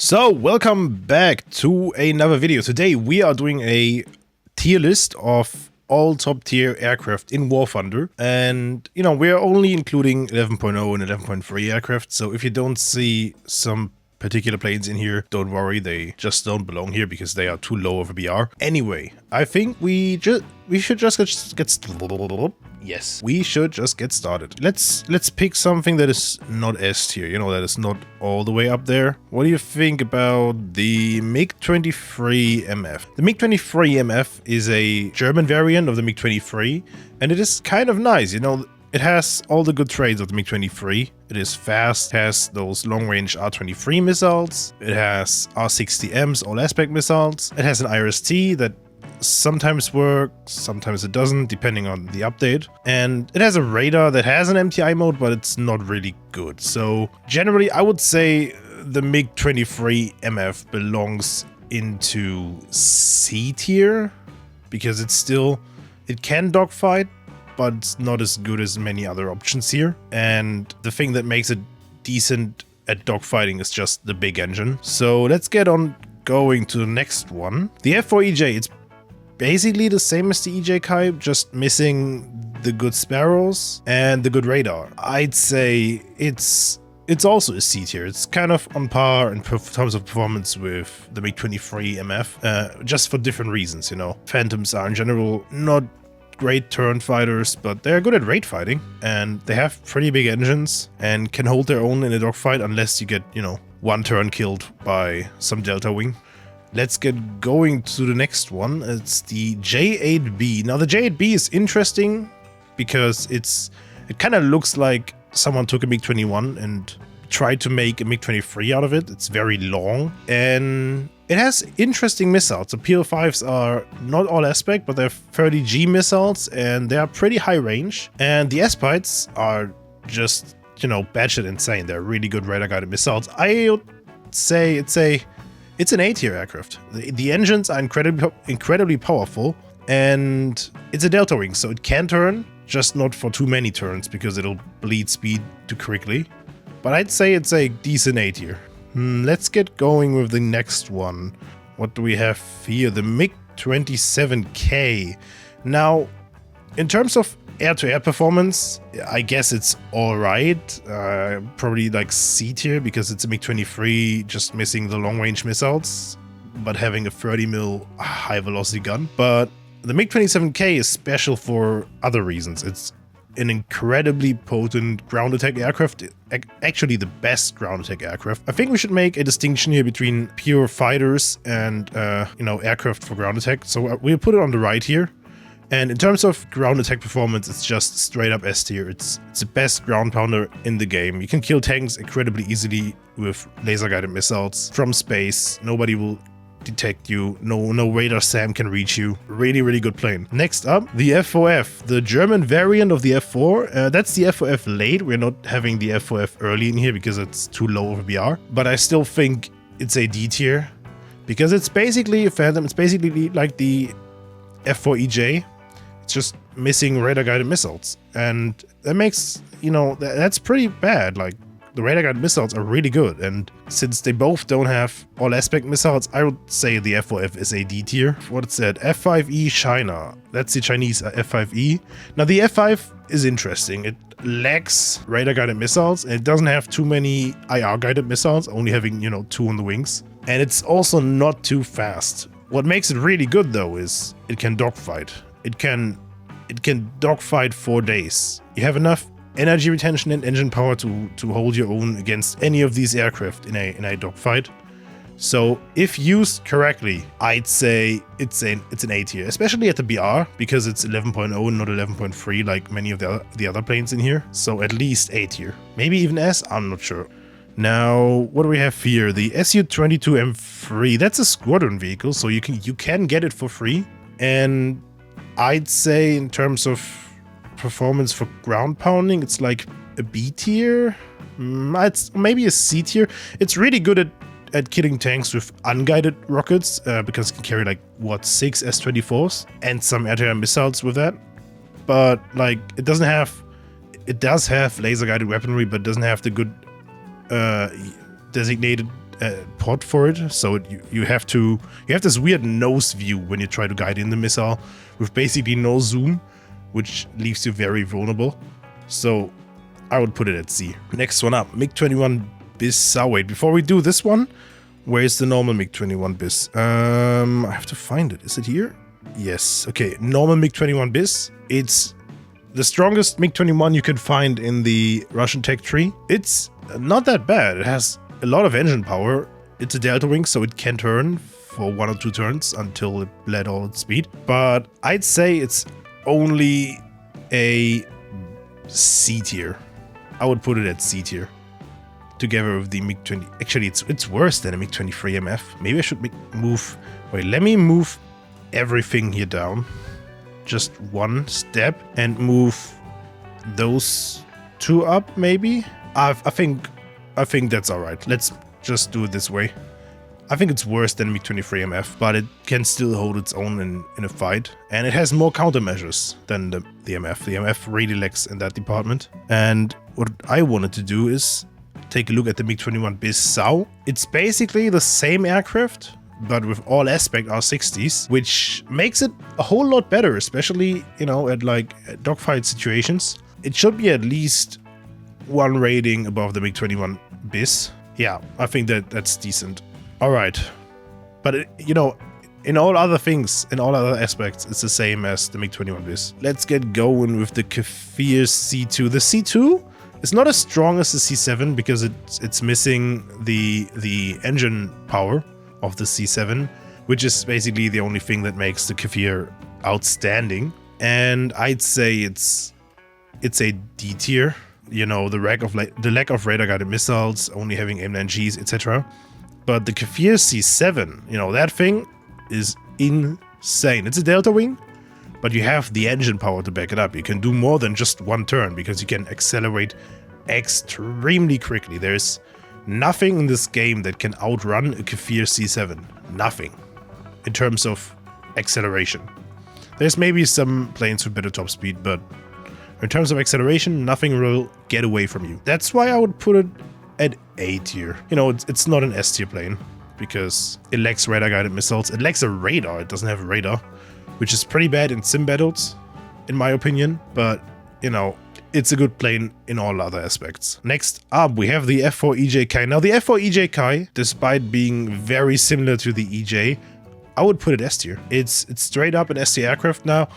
So, welcome back to another video. Today we are doing a tier list of all top tier aircraft in War Thunder. And, you know, we're only including 11.0 and 11.3 aircraft. So if you don't see some particular planes in here, don't worry, they just don't belong here because they are too low of a BR. Anyway, I think we should just get started. Yes, we should just get started. Let's pick something that is not S tier, you know, that is not all the way up there. What do you think about the MiG-23 MF? The MiG-23 MF is a German variant of the MiG-23, and it is kind of nice, you know. It has all the good traits of the MiG-23. It is fast, has those long-range R-23 missiles. It has R-60Ms, all-aspect missiles. It has an IRST that sometimes works, sometimes it doesn't, depending on the update. And it has a radar that has an MTI mode, but it's not really good. So generally, I would say the MiG-23 MF belongs into C tier because it can dogfight, but it's not as good as many other options here. And the thing that makes it decent at dogfighting is just the big engine. So let's get on going to the next one. The F4EJ, it's basically the same as the EJ Kai, just missing the good sparrows and the good radar. I'd say it's also a C tier. It's kind of on par in terms of performance with the MiG-23 MF, just for different reasons, you know. Phantoms are in general not great turn fighters, but they're good at raid fighting, and they have pretty big engines and can hold their own in a dogfight unless you get, you know, one turn killed by some Delta Wing. Let's get going to the next one. It's the J8B. Now the J8B is interesting because it kind of looks like someone took a MiG-21 and tried to make a MiG-23 out of it. It's very long and it has interesting missiles. The PL5s are not all aspect, but they're 30G missiles and they are pretty high range. And the S-Pites are just, you know, batshit insane. They're really good radar guided missiles. I would say it's an A tier aircraft. The engines are incredibly powerful, and it's a Delta Wing, so it can turn, just not for too many turns because it'll bleed speed too quickly. But I'd say it's a decent A tier. Let's get going with the next one. What do we have here? The MiG-27K. Now, in terms of air-to-air performance, I guess it's alright. Probably like C tier because it's a MiG-23 just missing the long-range missiles, but having a 30mm high-velocity gun. But the MiG-27K is special for other reasons. It's an incredibly potent ground attack aircraft, actually the best ground attack aircraft. I think we should make a distinction here between pure fighters and, you know, aircraft for ground attack. So we'll put it on the right here. And in terms of ground attack performance, it's just straight up S tier. It's the best ground pounder in the game. You can kill tanks incredibly easily with laser guided missiles from space. Nobody will detect you. No radar SAM can reach you. Really, really good plane. Next up, the F4F, the German variant of the F4. That's the F4F late. We're not having the F4F early in here because it's too low of a BR. But I still think it's a D tier because it's basically a Phantom. It's basically like the F4EJ. It's just missing radar-guided missiles, and that makes, you know, that's pretty bad. Like, the radar-guided missiles are really good, and since they both don't have all-aspect missiles, I would say the F4F is a D tier. What is that? F5E China. That's the Chinese F5E. Now, the F5 is interesting. It lacks radar-guided missiles, and it doesn't have too many IR-guided missiles, only having, you know, 2 on the wings. And it's also not too fast. What makes it really good, though, is it can dogfight. It can dogfight 4 days. You have enough energy retention and engine power to hold your own against any of these aircraft in a dogfight. So if used correctly, I'd say it's an A tier, especially at the BR because it's 11.0 and not 11.3 like many of the other planes in here. So at least A tier, maybe even S. I'm not sure. Now, what do we have here? The Su-22M3. That's a squadron vehicle, so you can get it for free. And I'd say in terms of performance for ground pounding, it's like a B tier. It's maybe a C tier. It's really good at killing tanks with unguided rockets because it can carry like, what, 6 S-24s and some air-to-air missiles with that. But like, it does have laser guided weaponry, but it doesn't have the good designated pod for it, so you have this weird nose view when you try to guide in the missile with basically no zoom, which leaves you very vulnerable. So I would put it at C. Next one up, MiG-21 bis. Wait, before we do this one, where's the normal MiG-21 bis? I have to find it. Is it here? Yes. Okay, normal MiG-21 bis. It's the strongest MiG-21 you can find in the Russian tech tree. It's not that bad. It has a lot of engine power. It's a delta wing, so it can turn for 1 or 2 turns until it bled all its speed. But I'd say it's only a C tier. I would put it at C tier. Together with the MiG-20. Actually, it's worse than a MiG-23 MF. Maybe I should move... Wait, let me move everything here down. Just one step and move those 2 up, maybe? I think that's alright. Let's just do it this way. I think it's worse than MiG-23 MF, but it can still hold its own in a fight. And it has more countermeasures than the MF. The MF really lacks in that department. And what I wanted to do is take a look at the MiG-21 bis Sau. It's basically the same aircraft, but with all aspect R60s, which makes it a whole lot better, especially, you know, at like dogfight situations. It should be at least 1 rating above the MiG-21 bis. Yeah, I think that's decent. All right, but you know, in all other things, in all other aspects, it's the same as the MiG-21 bis. Let's get going with the Kfir C2. The C2 is not as strong as the C7 because it's missing the engine power of the C7, which is basically the only thing that makes the Kfir outstanding. And I'd say it's a D tier. You know, the lack of radar-guided missiles, only having AIM-9Gs, etc. But the Kfir C7, you know, that thing is insane. It's a delta wing, but you have the engine power to back it up. You can do more than just 1 turn because you can accelerate extremely quickly. There's nothing in this game that can outrun a Kfir C7. Nothing. In terms of acceleration. There's maybe some planes with better top speed, but in terms of acceleration, nothing will get away from you. That's why I would put it at A tier. You know, it's not an S tier plane because it lacks radar-guided missiles. It lacks a radar. It doesn't have a radar, which is pretty bad in sim battles, in my opinion. But, you know, it's a good plane in all other aspects. Next up, we have the F4 EJ Kai. Now, the F4 EJ Kai, despite being very similar to the EJ, I would put it S tier. It's straight up an S tier aircraft now.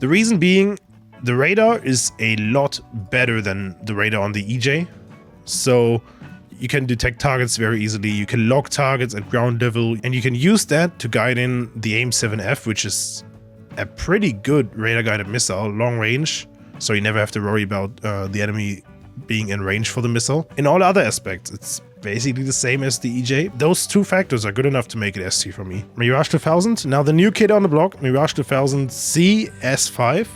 The reason being, the radar is a lot better than the radar on the EJ. So you can detect targets very easily, you can lock targets at ground level, and you can use that to guide in the AIM-7F, which is a pretty good radar-guided missile, long range, so you never have to worry about the enemy being in range for the missile. In all other aspects, it's basically the same as the EJ. Those 2 factors are good enough to make it S tier for me. Mirage 2000, now the new kid on the block, Mirage 2000 CS5.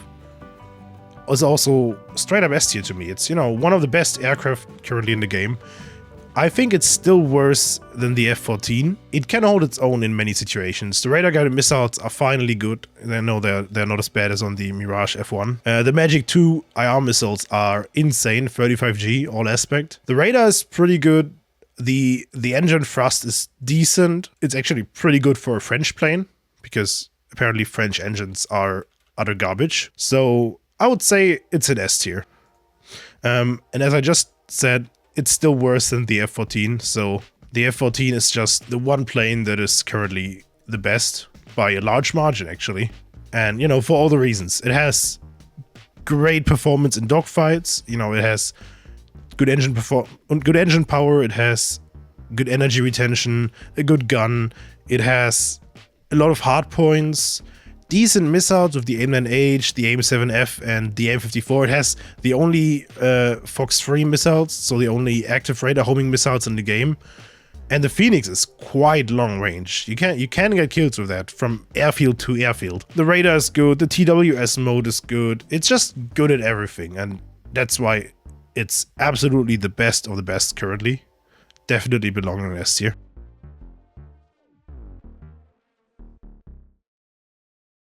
is also straight up S tier to me. It's, you know, one of the best aircraft currently in the game. I think it's still worse than the F-14. It can hold its own in many situations. The radar-guided missiles are finally good. And I know they're not as bad as on the Mirage F1. The Magic 2 IR missiles are insane, 35G, all aspect. The radar is pretty good. The engine thrust is decent. It's actually pretty good for a French plane, because apparently French engines are utter garbage. So I would say it's an S tier. And as I just said, it's still worse than the F-14. So the F-14 is just the one plane that is currently the best by a large margin, actually. And, you know, for all the reasons. It has great performance in dogfights. You know, it has good engine power. It has good energy retention, a good gun. It has a lot of hard points, decent missiles with the AIM-9H, the AIM-7F, and the AIM-54. It has the only Fox 3 missiles, so the only active radar homing missiles in the game. And the Phoenix is quite long range. You can get kills with that from airfield to airfield. The radar is good, the TWS mode is good. It's just good at everything, and that's why it's absolutely the best of the best currently. Definitely belonging in S tier.